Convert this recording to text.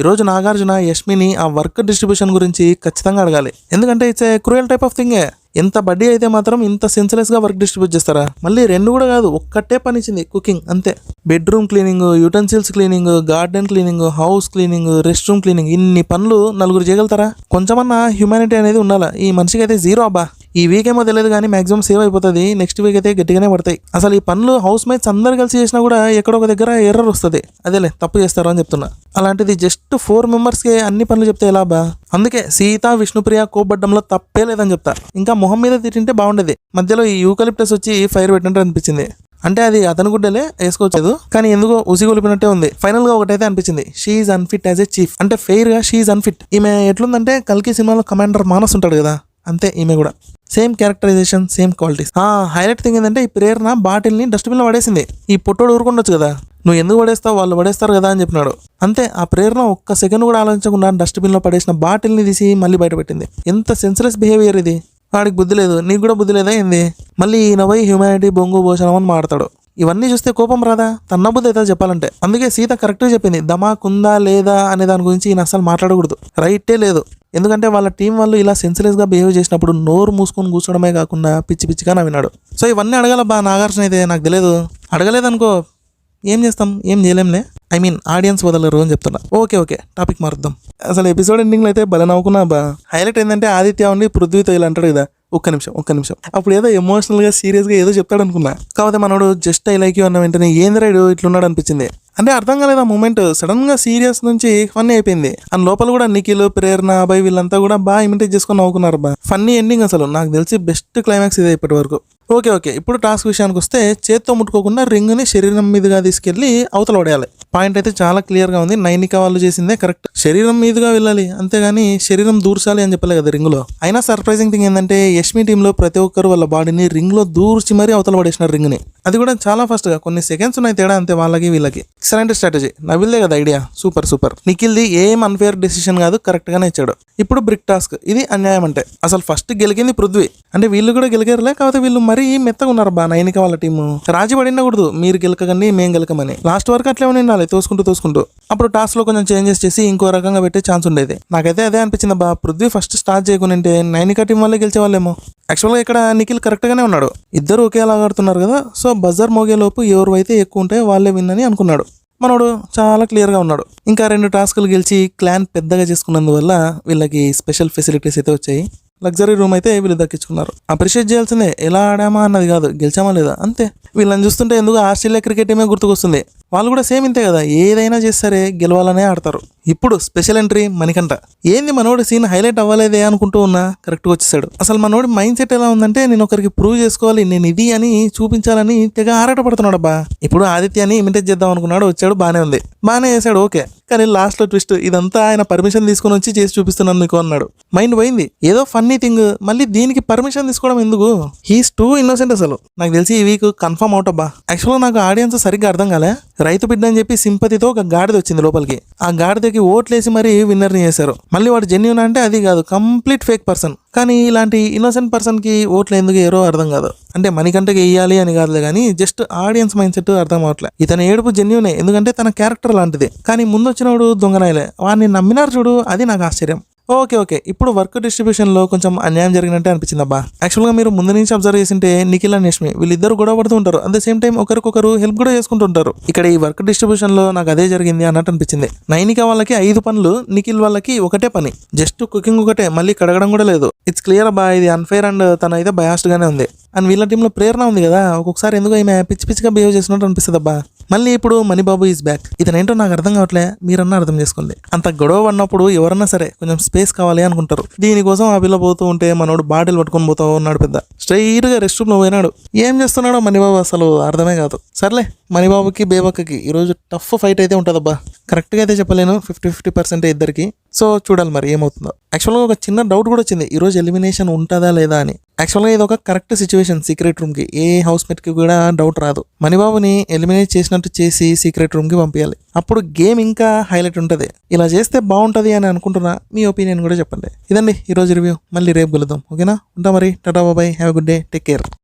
ఈరోజు నాగార్జున యష్మిని ఆ work distribution గురించి ఖచ్చితంగా అడగాలి. ఎందుకంటే it's a cruel type of థింగే. ఎంత బడ్డీ అయితే మాత్రం ఇంత సెన్స్లెస్గా వర్క్ డిస్ట్రిబ్యూట్ చేస్తారా? మళ్ళీ 2 కూడా కాదు, ఒక్కటే పని ఇచ్చింది, కుకింగ్ అంతే. Bedroom cleaning, utensils cleaning, garden cleaning, house cleaning, rest room cleaning, ఇన్ని పనులు 4 చేయగలుగుతారా? కొంచెమన్నా హ్యూమానిటీ అనేది ఉండాలా. ఈ మనిషికి అయితే 0 అబ్బా. ఈ వీక్ ఏమో తెలియదు కానీ మాక్సిమం సేవ్ అయిపోతుంది. నెక్స్ట్ వీక్ అయితే గట్టిగానే పడతాయి. అసలు ఈ పనులు హౌస్ మేట్స్ అందరు కలిసి చేసినా కూడా ఎక్కడో ఒక దగ్గర ఎర్రర్ వస్తుంది. అదేలే తప్పు చేస్తారు అని చెప్తున్నా. అలాంటిది జస్ట్ 4 మెంబర్స్కి అన్ని పనులు చెప్తే ఎలా బా? అందుకే సీత విష్ణుప్రియ కోపడ్డంలో తప్పే లేదని చెప్తా. ఇంకా మొహం మీద తింటే బాగుండేది. మధ్యలో ఈ యూకలిప్టస్ వచ్చి ఫైర్ పెట్టినట్టు అనిపించింది. అంటే అది అతని గుడ్డలే వేసుకోవచ్చు, కానీ ఎందుకో ఉసిగొలిపినట్టే ఉంది. ఫైనల్ గా ఒకటైతే అనిపించింది, she's unfit as a chief. అంటే ఫెయిర్ గా షీఈ్ అన్ఫిట్. ఈమె ఎట్లుందంటే కల్కి సినిమాలో కమాండర్ మానస్ ఉంటాడు కదా, అంతే ఈమె కూడా. Same characterisation, same qualities. Highlight thing ఏంటంటే ఈ ప్రేరణ బాటిల్ని డస్ట్బిన్ లో పడేసింది. ఈ పొట్టోడు ఊరుకుండొచ్చు కదా, నువ్వు ఎందుకు పడేస్తావు, వాళ్ళు పడేస్తారు కదా అని చెప్పినాడు. అంతే, ఆ ప్రేరణ ఒక్క సెకండ్ కూడా ఆలోచించకుండా డస్ట్బిన్ లో పడేసిన బాటిల్ని తీసి మళ్ళీ బయట పెట్టింది. ఎంత సెన్స్లెస్ బిహేవియర్ ఇది. వాడికి బుద్ధి లేదు, నీకు కూడా బుద్ధి లేదా ఏంది? మళ్ళీ ఈయన పోయి హ్యూమానిటీ బొంగు భోజనం అని మాడతాడు. ఇవన్నీ చూస్తే కోపం రాదా? తన్న బుద్ధి అయితే చెప్పాలంటే. అందుకే సీత కరెక్ట్గా చెప్పింది, దమాకుందా లేదా అనే దాని గురించి ఈయన అసలు మాట్లాడకూడదు. రైటే లేదు. ఎందుకంటే వాళ్ళ టీం వాళ్ళు ఇలా సెన్సిలెస్గా బిహేవ్ చేసినప్పుడు నోరు మూసుకొని కూర్చోడమే కాకుండా పిచ్చి పిచ్చిగా నవ్వినాడు. సో ఇవన్నీ అడగాలబ్బా నాగార్జున అయితే. నాకు తెలియదు, అడగలేదనుకో ఏం చేస్తాం, ఏం చేయలేంలే. ఐ మీన్ ఆడియన్స్ వదలరు అని చెప్తున్నా. ఓకే టాపిక్ మారుద్దాం. అసలు ఎపిసోడ్ ఎండింగ్లో అయితే భలే నవ్వుకున్నా బా. హైలైట్ ఏంటంటే ఆదిత్య ఉండి పృథ్వీతో ఇలా అంటాడు కదా, ఒక్క నిమిషం అప్పుడు ఏదో ఎమోషనల్గా సీరియస్గా ఏదో చెప్తాడు అనుకున్నా. కాకపోతే మనోడు జస్ట్ ఐ లైక్ యూ అన్న వెంటనే ఏంది రైడు ఇట్లున్నాడు అనిపించింది. అంటే అర్థం కాలేదు ఆ మూమెంట్. సడన్ గా సీరియస్ నుంచి ఫన్నీ అయిపోయింది. అండ్ లోపల కూడా నిఖిల్, ప్రేరణ, అభయ్ వీళ్ళంతా కూడా బాగా ఇమిటేట్ చేసుకొని నవ్వుకున్నారు బా. Funny ending. అసలు నాకు తెలిసి బెస్ట్ క్లైమాక్స్ ఇదే ఇప్పటి వరకు. ఓకే ఇప్పుడు టాస్క్ విషయానికి వస్తే, చేత్తో ముట్టుకోకుండా రింగ్ని శరీరం మీదుగా తీసుకెళ్లి అవతల పడేయాలి. పాయింట్ అయితే చాలా క్లియర్ గా ఉంది. నైనిక వాళ్ళు చేసిందే కరెక్ట్. శరీరం మీదుగా వెళ్ళాలి, అంతేగాని శరీరం దూర్చాలి అని చెప్పలే కదా రింగ్ లో. అయినా సర్ప్రైజింగ్ థింగ్ ఏంటంటే యష్మి టీమ్ లో ప్రతి ఒక్కరు వాళ్ళ బాడీని రింగ్ లో దూర్చి మరీ అవతల పడేసిన రింగ్ ని. అది కూడా చాలా ఫాస్ట్ గా, కొన్ని సెకండ్స్ ఉన్నాయి తేడా అంతే వాళ్ళకి వీళ్ళకి. Excellent strategy. నవ్విల్దే కదా ఐడియా, సూపర్. నిఖిల్ది ఏం అన్ఫేర్ డెసిషన్ కాదు, కరెక్ట్ గానే ఇచ్చాడు. ఇప్పుడు బ్రిక్ టాస్క్. ఇది అన్యాయం అంటే అసలు ఫస్ట్ గెలికింది పృథ్వీ. అంటే వీళ్ళు కూడా గెలికారులే, కాకపోతే వీళ్ళు మరీ మెత్తగా ఉన్నారు బా. నైనిక వాళ్ళ టీము రాజీ పడినకూడదు, మీరు గెలకకండి మేము గెలకమని. లాస్ట్ వరకు అట్లే ఉండాలి, తోసుకుంటూ. అప్పుడు టాస్క్ లో కొంచెం చేంజెస్ చేసి ఇంకో రకంగా పెట్టే ఛాన్స్ ఉండేది. నాకైతే అదే అనిపించింది బా. పృథ్వీ ఫస్ట్ స్టార్ట్ చేయకుంటే నైనిక టీం వల్లే గెలిచే వాళ్ళేమో. యాక్చువల్గా ఇక్కడ నిఖిల్ కరెక్ట్ గానే ఉన్నాడు. ఇద్దరు ఒకేలా ఆడుతున్నారు కదా, సో బజర్ మోగేలోపు ఎవరైతే ఎక్కువ ఉంటే వాళ్ళే విన్ అని అనుకున్నాడు. మనోడు చాలా క్లియర్గా ఉన్నాడు. ఇంకా 2 టాస్కులు గెలిచి క్లాన్ పెద్దగా చేసుకున్నందువల్ల వీళ్ళకి స్పెషల్ ఫెసిలిటీస్ అయితే వచ్చాయి. లగ్జరీ రూమ్ అయితే వీళ్ళు దక్కించుకున్నారు. అప్రిషియేట్ చేయాల్సిందే, ఎలా ఆడామా అన్నది కాదు, గెలిచామా లేదా అంతే. వీళ్ళని చూస్తుంటే ఎందుకు ఆస్ట్రేలియా క్రికెట్ టీమే గుర్తుకొస్తుంది. వాళ్ళు కూడా సేమ్ ఇంతే కదా, ఏదైనా చేస్తారే గెలవాలనే ఆడతారు. ఇప్పుడు స్పెషల్ ఎంట్రీ మణికంఠ. ఏంది మనోడి సీన్ హైలైట్ అవ్వలేదే అనుకుంటూ ఉన్నా, కరెక్ట్గా వచ్చేసాడు. అసలు మనోడి మైండ్ సెట్ ఎలా ఉందంటే, నేను ఒకరికి ప్రూవ్ చేసుకోవాలి, నేను ఇది అని చూపించాలని తెగ ఆరాటపడుతున్నాడు అబ్బా. ఇప్పుడు ఆదిత్యాన్ని ఇమిటేట్ చేద్దాం అనుకున్నాడు, వచ్చాడు, బానే ఉంది, బానే చేశాడు, ఓకే. కానీ లాస్ట్ లో ట్విస్ట్, ఇదంతా ఆయన పర్మిషన్ తీసుకుని వచ్చి చేసి చూపిస్తున్నాను నీకు అన్నాడు. మైండ్ పోయింది. ఏదో ఫన్నీ థింగ్, మళ్ళీ దీనికి పర్మిషన్ తీసుకోవడం ఎందుకు? He's two innocent. అసలు నాకు తెలిసి ఈ వీక్ కన్ఫర్మ్ అవుట్ అబ్బా. యాక్చువల్గా నాకు ఆడియన్స్ సరిగ్గా అర్థం కాలే. రైతు బిడ్డ అని చెప్పి సింపతితో ఒక గాడిద వచ్చింది లోపలికి. ఆ గాడిదకి ఓట్లేసి మరీ విన్నర్ని చేశారు. మళ్ళీ వాడు జెన్యూన్ అంటే అది కాదు, కంప్లీట్ ఫేక్ పర్సన్. కానీ ఇలాంటి ఇన్నోసెంట్ పర్సన్ కి ఓట్లు ఎందుకు ఏరో అర్థం కాదు. అంటే మణికంఠకి వేయాలి అని కాదులే కానీ జస్ట్ ఆడియన్స్ మైండ్ సెట్ అర్థం అవట్లే. ఇతని ఏడుపు జెన్యూనే, ఎందుకంటే తన క్యారెక్టర్ లాంటిది. కానీ ముందు వచ్చినప్పుడు దొంగనాయలే, వాడిని నమ్మినారు చూడు, అది నాకు ఆశ్చర్యం. ఓకే ఇప్పుడు వర్క్ డిస్ట్రిబ్యూషన్ లో కొంచెం అన్యాయం జరిగినట్టే అనిపించింది అబ్బా. యాక్చువల్ గా మీరు ముందు నుంచి అబ్జర్వ్ చేసింటే నిఖిల్ అండ్ యష్మి వీళ్ళిద్దరు గొడవ పడుతూ ఉంటారు. అట్ ద సేమ్ టైం ఒకరికొకరు హెల్ప్ కూడా చేసుకుంటుంటారు. ఇక్కడ ఈ వర్క్ డిస్ట్రిబ్యూషన్ లో నాకు అదే జరిగింది అన్నట్టు అనిపించింది. నైనిక వాళ్ళకి 5 పనులు, నిఖిల్ వాళ్ళకి ఒకటే పని, జస్ట్ కుకింగ్ ఒకటే, మళ్ళీ కడగడం కూడా లేదు. ఇట్స్ క్లియర్ అబ్బా, ఇది అన్ఫేర్ అండ్ తన అయితే బయాస్డ్ గానే ఉంది. అండ్ వీళ్ళ టీంలో ప్రేరణ ఉంది కదా, ఒక్కొక్కసారి ఎందుకు ఈమె పిచ్చిగా బిహేవ్ చేసినట్టు అనిపిస్తుంది అబ్బా. మళ్ళీ ఇప్పుడు మణిబాబు ఈజ్ బ్యాక్. ఇతనేంటో నాకు అర్థం కావట్లే, మీరన్నా అర్థం చేసుకోండి. అంత గొడవ పడినప్పుడు ఎవరన్నా సరే కొంచెం స్పేస్ కావాలి అనుకుంటారు. దీనికోసం ఆ పిల్ల పోతూ ఉంటే మనోడు బాటిల్ పట్టుకొని పోతా ఉన్నాడు. పెద్ద స్ట్రైట్ గా రెస్ట్ రూమ్ లో పోయినాడు. ఏం చేస్తున్నాడో మణిబాబు అసలు అర్థమే కాదు. సర్లే, మణిబాబుకి బేబక్కకి ఈరోజు టఫ్ ఫైట్ అయితే ఉంటుందబ్బా. కరెక్ట్గా అయితే చెప్పలేను, 50-50% ఇద్దరికి. సో చూడాలి మరి ఏమవుతుందో. యాక్చువల్గా ఒక చిన్న డౌట్ కూడా వచ్చింది, ఈరోజు ఎలిమినేషన్ ఉంటుందా లేదా అని. యాక్చువల్గా ఇది ఒక కరెక్ట్ సిచ్యువేషన్ సీక్రెట్ రూమ్కి. ఏ హౌస్ మేట్కి కూడా డౌట్ రాదు. మణిబాబుని ఎలిమినేట్ చేసినట్టు చేసి సీక్రెట్ రూమ్కి పంపించాలి. అప్పుడు గేమ్ ఇంకా హైలైట్ ఉంటుంది. ఇలా చేస్తే బాగుంటుంది అని అనుకుంటున్నా. మీ ఒపీనియన్ కూడా చెప్పండి. ఇదండి ఈరోజు రివ్యూ. మళ్ళీ రేపు కలుద్దాం, ఓకేనా? ఉంటా మరి. Tata bye, have a good day, take care.